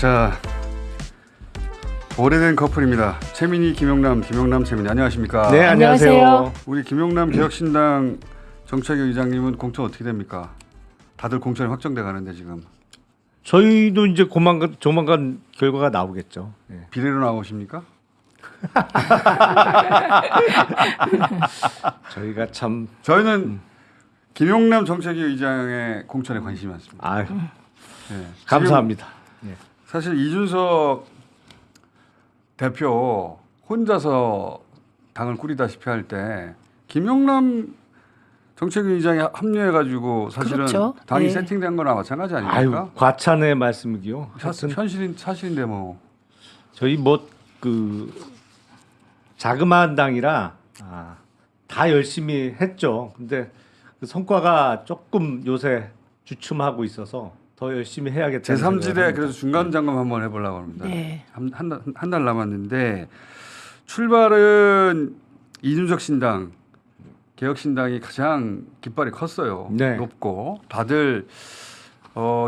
자, 오래된 커플입니다. 최민희, 김용남, 최민희. 안녕하십니까? 네, 안녕하세요. 우리 김용남 개혁신당 정책위 의장님은 공천 어떻게 됩니까? 다들 공천이 확정돼 가는데 지금. 저희도 이제 조만간 결과가 나오겠죠. 네. 비례로 나오십니까? 저희가 참 저희는 김용남 정책위 의장의 공천에 관심이 많습니다. 아유, 네. 감사합니다. 예. 사실 이준석 대표 혼자서 당을 꾸리다시피 할 때 김용남 정책위 의장이 합류해가지고 사실은 그렇죠. 당이 네. 세팅된 거나 마찬가지 아닙니까? 아유, 과찬의 말씀이요. 하여튼 사실인데 뭐. 저희 그 자그마한 당이라 다 열심히 했죠. 근데 그 성과가 조금 요새 주춤하고 있어서 더 열심히 해야겠다. 제3지대 그래서 중간 점검 한번 해보려고 합니다. 네. 한 달 남았는데 출발은 이준석 신당, 개혁신당이 가장 깃발이 컸어요. 네. 높고 다들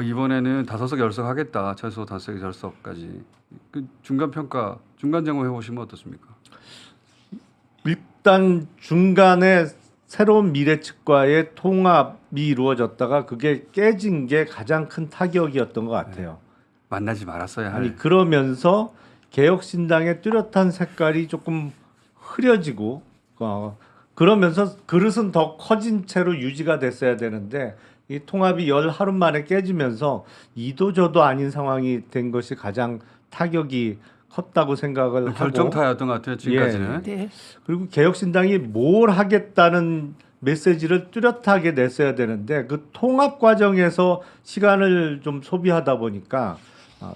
이번에는 5석 10석 하겠다. 최소 5석 10석까지. 그 중간 평가, 중간 점검 해보시면 어떻습니까? 일단 중간에 새로운 미래측과의 통합이 이루어졌다가 그게 깨진 게 가장 큰 타격이었던 것 같아요. 만나지 말았어야 할. 아니 그러면서 개혁신당의 뚜렷한 색깔이 조금 흐려지고 그러면서 그릇은 더 커진 채로 유지가 됐어야 되는데 이 통합이 열 하루 만에 깨지면서 이도 저도 아닌 상황이 된 것이 가장 타격이 컸다고 생각을 하고 결정타였던 것 같아요. 지금까지는. 네. 그리고 개혁신당이 뭘 하겠다는 메시지를 뚜렷하게 냈어야 되는데 그 통합 과정에서 시간을 좀 소비하다 보니까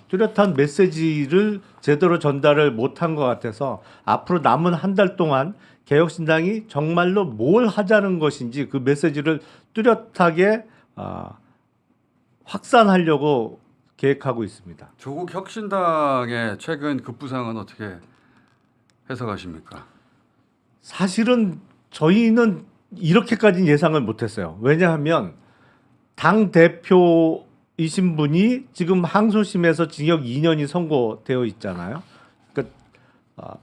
뚜렷한 메시지를 제대로 전달을 못한 것 같아서 앞으로 남은 한 달 동안 개혁신당이 정말로 뭘 하자는 것인지 그 메시지를 뚜렷하게 확산하려고 계획하고 있습니다. 조국 혁신당의 최근 급부상은 어떻게 해석하십니까? 사실은 저희는 이렇게까지는 예상을 못했어요. 왜냐하면 당 대표이신 분이 지금 항소심에서 징역 2년이 선고되어 있잖아요. 그러니까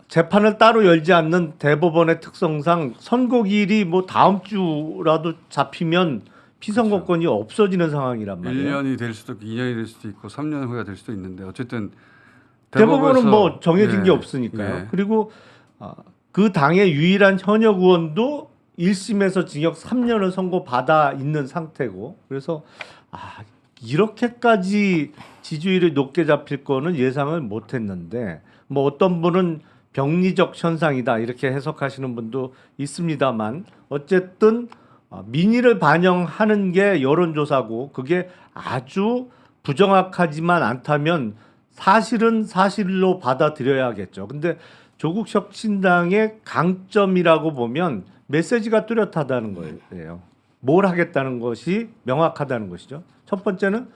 재판을 따로 열지 않는 대법원의 특성상 선고일이 뭐 다음 주라도 잡히면 피선거권이 없어지는 상황이란 말이에요. 1년이 될 수도 있고 2년이 될 수도 있고 3년 후가 될 수도 있는데 어쨌든 대법원은 뭐 정해진 게 예, 없으니까요. 예. 그리고 그 당의 유일한 현역 의원도 1심에서 징역 3년을 선고받아 있는 상태고 그래서 이렇게까지 지지율이 높게 잡힐 거는 예상을 못했는데 뭐 어떤 분은 병리적 현상이다 이렇게 해석하시는 분도 있습니다만 어쨌든 민의를 반영하는 게 여론조사고 그게 아주 부정확하지만 않다면 사실은 사실로 받아들여야겠죠. 근데 조국 혁신당의 강점이라고 보면 메시지가 뚜렷하다는 거예요. 뭘 하겠다는 것이 명확하다는 것이죠. 첫 번째는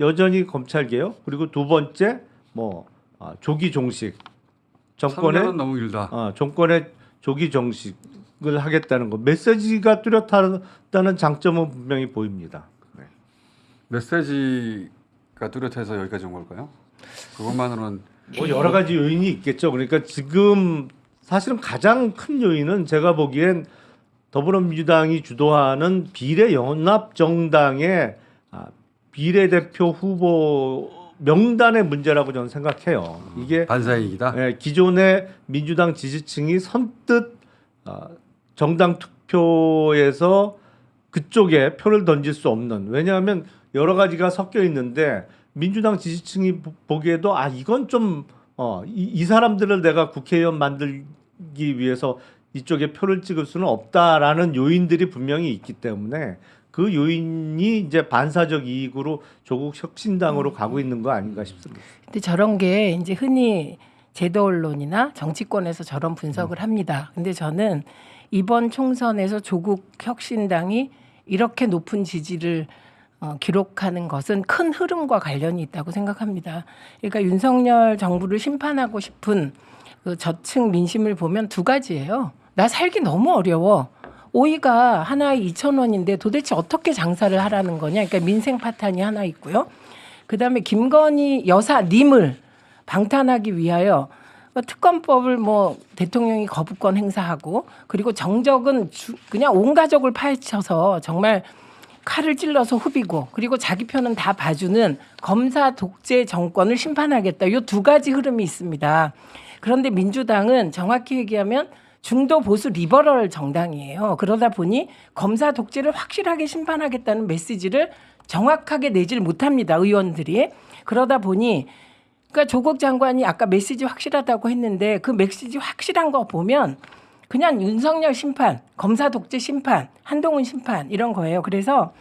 여전히 검찰개혁 그리고 두 번째 조기 종식 정권의 3년은 너무 길다. 정권의 조기 종식을 하겠다는 거 메시지가 뚜렷하다는 장점은 분명히 보입니다. 네. 메시지가 뚜렷해서 여기까지 온 걸까요? 그것만으로는 뭐 여러 가지 요인이 있겠죠. 그러니까 지금 사실은 가장 큰 요인은 제가 보기엔 더불어민주당이 주도하는 비례연합정당의 비례대표 후보 명단의 문제라고 저는 생각해요. 이게 반사이익이다. 기존의 민주당 지지층이 선뜻 정당 투표에서 그쪽에 표를 던질 수 없는 왜냐하면 여러 가지가 섞여 있는데 민주당 지지층이 보기에도 이건 좀 이 사람들을 내가 국회의원 만들기 위해서 이쪽에 표를 찍을 수는 없다라는 요인들이 분명히 있기 때문에 그 요인이 이제 반사적 이익으로 조국 혁신당으로 가고 있는 거 아닌가 싶습니다. 근데 저런 게 이제 흔히 제도 언론이나 정치권에서 저런 분석을 합니다. 근데 저는 이번 총선에서 조국 혁신당이 이렇게 높은 지지를 기록하는 것은 큰 흐름과 관련이 있다고 생각합니다. 그러니까 윤석열 정부를 심판하고 싶은 그 저층 민심을 보면 두 가지예요. 나 살기 너무 어려워. 오이가 하나에 2,000원인데 도대체 어떻게 장사를 하라는 거냐. 그러니까 민생 파탄이 하나 있고요. 그다음에 김건희 여사님을 방탄하기 위하여 특검법을 뭐 대통령이 거부권 행사하고 그리고 정적은 그냥 온 가족을 파헤쳐서 정말 칼을 찔러서 후비고 그리고 자기 편은 다 봐주는 검사 독재 정권을 심판하겠다. 이 두 가지 흐름이 있습니다. 그런데 민주당은 정확히 얘기하면 중도 보수 리버럴 정당이에요. 그러다 보니 검사 독재를 확실하게 심판하겠다는 메시지를 정확하게 내질 못합니다. 의원들이. 그러다 보니 그러니까 조국 장관이 아까 메시지 확실하다고 했는데 그 메시지 확실한 거 보면 그냥 윤석열 심판, 검사 독재 심판, 한동훈 심판 이런 거예요. 그래서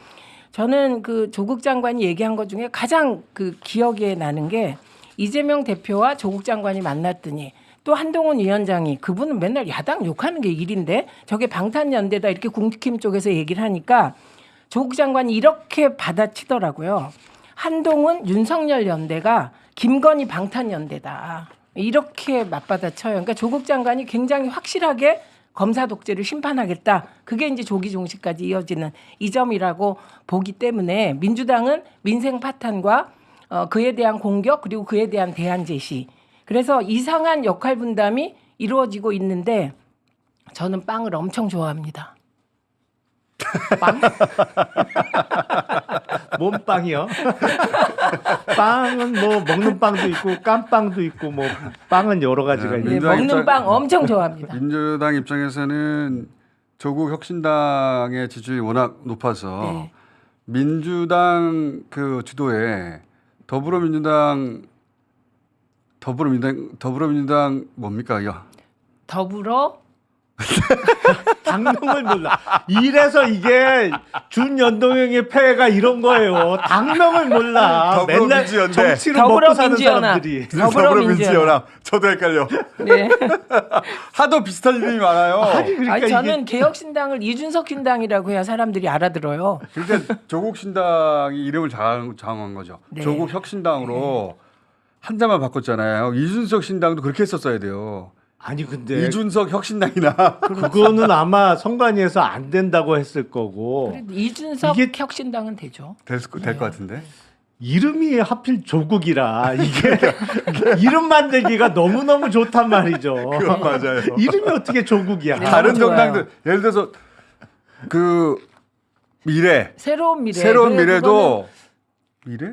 저는 그 조국 장관이 얘기한 것 중에 가장 그 기억에 나는 게 이재명 대표와 조국 장관이 만났더니 또 한동훈 위원장이 그분은 맨날 야당 욕하는 게 일인데 저게 방탄연대다 이렇게 국힘 쪽에서 얘기를 하니까 조국 장관이 이렇게 받아치더라고요. 한동훈 윤석열 연대가 김건희 방탄연대다. 이렇게 맞받아쳐요. 그러니까 조국 장관이 굉장히 확실하게 검사 독재를 심판하겠다. 그게 이제 조기 종식까지 이어지는 이 점이라고 보기 때문에 민주당은 민생 파탄과 그에 대한 공격 그리고 그에 대한 대안 제시. 그래서 이상한 역할 분담이 이루어지고 있는데 저는 빵을 엄청 좋아합니다. 빵? 뭔 빵이요? 빵은 뭐 먹는 빵도 있고 깜빵도 있고 뭐 빵은 여러 가지가 네, 있는데 네, 민주당 먹는 빵 엄청 좋아합니다. 민주당 입장에서는 조국 혁신당의 지지율이 워낙 높아서 네. 민주당 그 주도에 더불어민주당 뭡니까? 야. 더불어 당명을 몰라. 이래서 이게 준연동형의 폐해가 이런 거예요. 당명을 몰라. 맨날 더불어민주연대. 정치로 먹고 사는 더불어민주연합. 사람들이. 더불어민주연합. 저도 헷갈려. 네. 하도 비슷한 이름이 많아요. 아니 그러니까 아니, 저는 이게 개혁신당을 이준석 신당이라고 해야 사람들이 알아들어요. 그러니까 조국 신당이 이름을 장악한 거죠. 네. 조국 혁신당으로 한 자만 바꿨잖아요. 이준석 신당도 그렇게 했었어야 돼요. 아니 근데 이준석 혁신당이나 그거는 아마 선관위에서 안 된다고 했을 거고 그래도 이준석 이게- 혁신당은 되죠. 될 것 같은데. 이름이 하필 조국이라 이게 이름 만들기가 너무너무 좋단 말이죠. 그건 맞아요. 이름이 어떻게 조국이야? 네. 다른 너무 좋아요. 정당들 예를 들어서 그 미래 새로운 미래. 새로운 그래, 미래도 미래?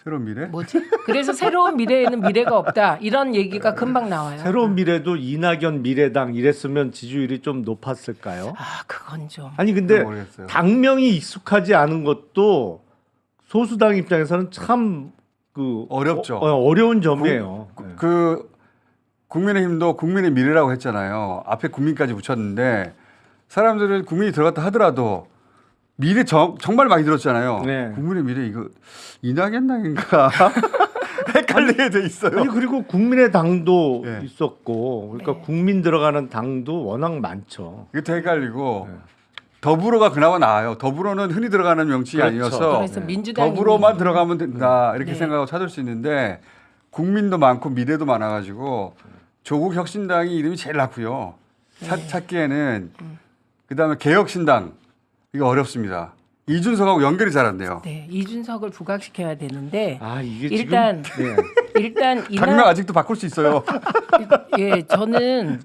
새로운 미래? 그거는 뭐지? 그래서 새로운 미래에는 미래가 없다. 이런 얘기가 금방 나와요. 새로운 미래도 이낙연 미래당 이랬으면 지지율이 좀 높았을까요? 아, 그건 좀. 아니 근데 모르겠어요. 당명이 익숙하지 않은 것도 소수당 입장에서는 참 그 어렵죠. 어려운 점이에요. 그 국민의힘도 국민의 미래라고 했잖아요. 앞에 국민까지 붙였는데 사람들은 국민이 들어갔다 하더라도 미래 정말 많이 들었잖아요. 네. 국민의 미래 이거 이낙연 당인가 헷갈리게 돼 있어요. 아니 그리고 국민의당도 네. 있었고 그러니까 네. 국민 들어가는 당도 워낙 많죠. 이것도 헷갈리고 네. 더불어가 그나마 나아요. 더불어는 흔히 들어가는 명칭이 그렇죠. 아니어서 그래서 민주당이 더불어만 들어가면 된다 이렇게 네. 생각하고 찾을 수 있는데 국민도 많고 미래도 많아가지고 조국 혁신당이 이름이 제일 나고요. 찾기에는 그다음에 개혁신당 이거 어렵습니다. 이준석하고 연결이 잘 안 돼요. 네, 이준석을 부각시켜야 되는데 아 이게 일단 지금 일단 당명 아직도 바꿀 수 있어요. 예, 저는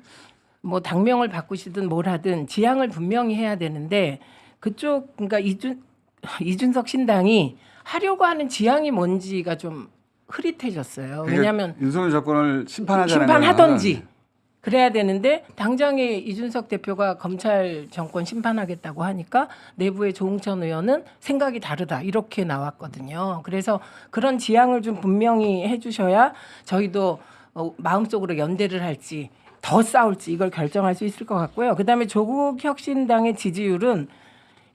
뭐 당명을 바꾸시든 뭘 하든 지향을 분명히 해야 되는데 그쪽 그러니까 이준석 신당이 하려고 하는 지향이 뭔지가 좀 흐릿해졌어요. 왜냐하면 윤석열 정권을 심판하자는 심판하던지 거는 그래야 되는데 당장에 이준석 대표가 검찰 정권 심판하겠다고 하니까 내부의 조응천 의원은 생각이 다르다 이렇게 나왔거든요. 그래서 그런 지향을 좀 분명히 해주셔야 저희도 마음속으로 연대를 할지 더 싸울지 이걸 결정할 수 있을 것 같고요. 그다음에 조국 혁신당의 지지율은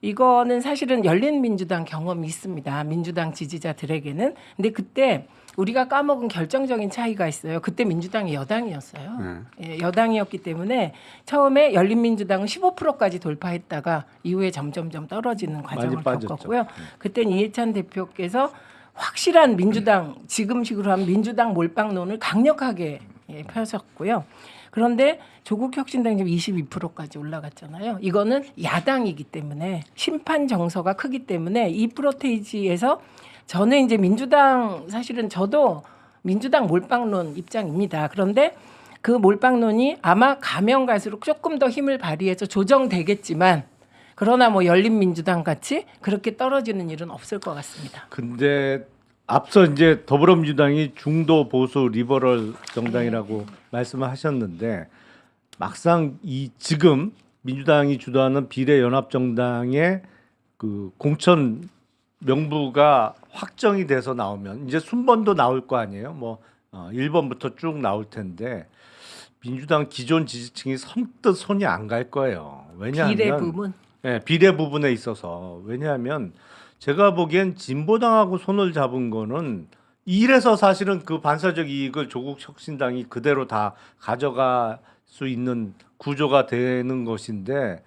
이거는 사실은 열린민주당 경험이 있습니다. 민주당 지지자들에게는. 근데 그때 우리가 까먹은 결정적인 차이가 있어요. 그때 민주당이 여당이었어요. 예, 여당이었기 때문에 처음에 열린민주당은 15%까지 돌파했다가 이후에 점점점 떨어지는 과정을 많이 빠졌죠. 겪었고요. 그때는 이해찬 대표께서 확실한 민주당 지금식으로 하면 민주당 몰빵론을 강력하게 펴셨고요. 그런데 조국 혁신당이 지금 22%까지 올라갔잖아요. 이거는 야당이기 때문에 심판 정서가 크기 때문에 이 프로테이지에서 저는 이제 민주당 사실은 저도 민주당 몰빵론 입장입니다. 그런데 그 몰빵론이 아마 가면 갈수록 조금 더 힘을 발휘해서 조정되겠지만 그러나 뭐 열린민주당 같이 그렇게 떨어지는 일은 없을 것 같습니다. 근데 앞서 이제 더불어민주당이 중도 보수 리버럴 정당이라고 말씀을 하셨는데 막상 이 지금 민주당이 주도하는 비례연합정당의 그 공천 명부가 확정이 돼서 나오면 이제 순번도 나올 거 아니에요. 뭐 1번부터 쭉 나올 텐데 민주당 기존 지지층이 선뜻 손이 안 갈 거예요. 왜냐하면 비례 부분. 네, 비례 부분에 있어서 왜냐하면 제가 보기엔 진보당하고 손을 잡은 거는 이래서 사실은 그 반사적 이익을 조국 혁신당이 그대로 다 가져갈 수 있는 구조가 되는 것인데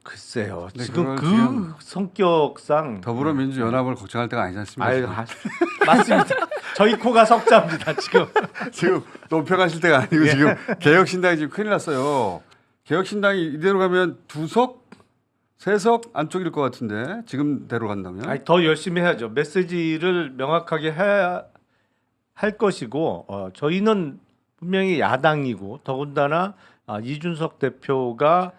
글쎄요. 네, 지금 그걸 그 지금 성격상 더불어민주연합을 걱정할 때가 아니지 않습니까? 아유, 맞습니다. 저희 코가 석자입니다 지금. 지금 높여가실 때가 아니고 예. 지금 개혁신당이 지금 큰일 났어요. 개혁신당이 이대로 가면 2석, 3석 안쪽일 것 같은데 지금대로 간다면. 아니, 더 열심히 해야죠. 메시지를 명확하게 해야 할 것이고 저희는 분명히 야당이고 더군다나 이준석 대표가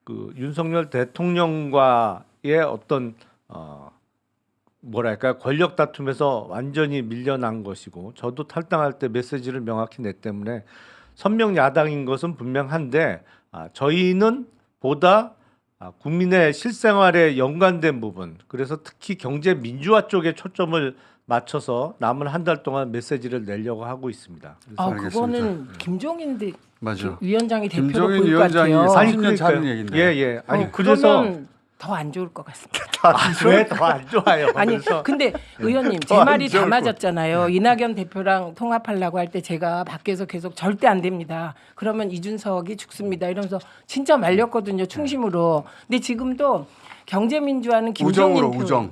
그 윤석열 대통령과의 어떤 뭐랄까 권력 다툼에서 완전히 밀려난 것이고 저도 탈당할 때 메시지를 명확히 냈기 때문에 선명 야당인 것은 분명한데 저희는 보다 국민의 실생활에 연관된 부분 그래서 특히 경제 민주화 쪽에 초점을 맞춰서 남은 한 달 동안 메시지를 내려고 하고 있습니다. 그래서 그거는 김종인 맞아. 위원장이 대표로 김종인 보일 것 위원장이 같아요. 30년 차 하는 얘기인데. 예. 아니 그래서 그래서 더 안 좋을 것 같습니다. 왜 더 안 좋아요? 아니 그래서 근데 의원님 제 더안 말이 다 좋을 것 맞았잖아요. 이낙연 대표랑 통합하려고 할 때 제가 밖에서 계속 절대 안 됩니다. 그러면 이준석이 죽습니다. 이러면서 진짜 말렸거든요. 충심으로. 근데 지금도 경제민주화는 김종인 우정으로 우정.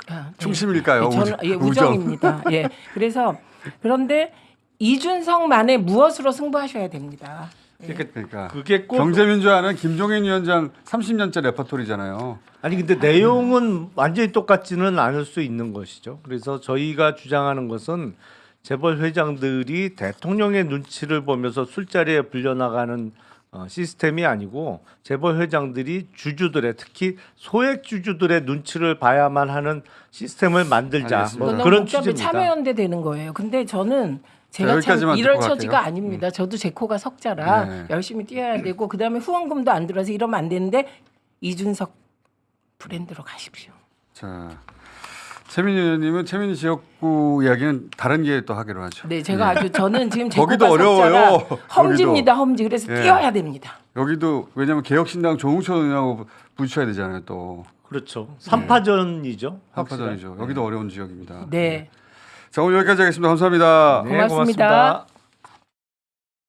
네. 충심일까요? 저는 우정. 우정입니다. 예. 그래서 그런데 이준석만의 무엇으로 승부하셔야 됩니다. 그러니까 그게 꼭 경제민주화는 김종인 위원장 30년째 레퍼토리잖아요. 아니 근데 내용은 완전히 똑같지는 않을 수 있는 것이죠. 그래서 저희가 주장하는 것은 재벌 회장들이 대통령의 눈치를 보면서 술자리에 불려나가는 시스템이 아니고 재벌 회장들이 주주들의 특히 소액 주주들의 눈치를 봐야만 하는 시스템을 만들자. 알겠습니다. 뭐 너무 그런 복잡해 취지입니다. 참여연대 되는 거예요. 근데 저는 제가 참 여기까지만 이럴 듣고 처지가 갈게요. 아닙니다. 저도 제 코가 석자라 네. 열심히 뛰어야 되고 그다음에 후원금도 안 들어서 이러면 안 되는데 이준석 브랜드로 가십시오. 자, 최민희 의원님은 최민희 지역구 이야기는 다른 기회에 또 하기로 하죠. 네, 제가 아주 저는 지금 제 거기도 코가 어려워요. 석자라 험지입니다. 험지. 그래서 예. 뛰어야 됩니다. 여기도 왜냐하면 개혁신당 조홍천 의원하고 부딪혀야 되잖아요. 또 그렇죠. 3파전이죠. 한파전이죠. 여기도 어려운 지역입니다. 네. 자, 오늘 여기까지 하겠습니다. 감사합니다. 네, 고맙습니다. 고맙습니다.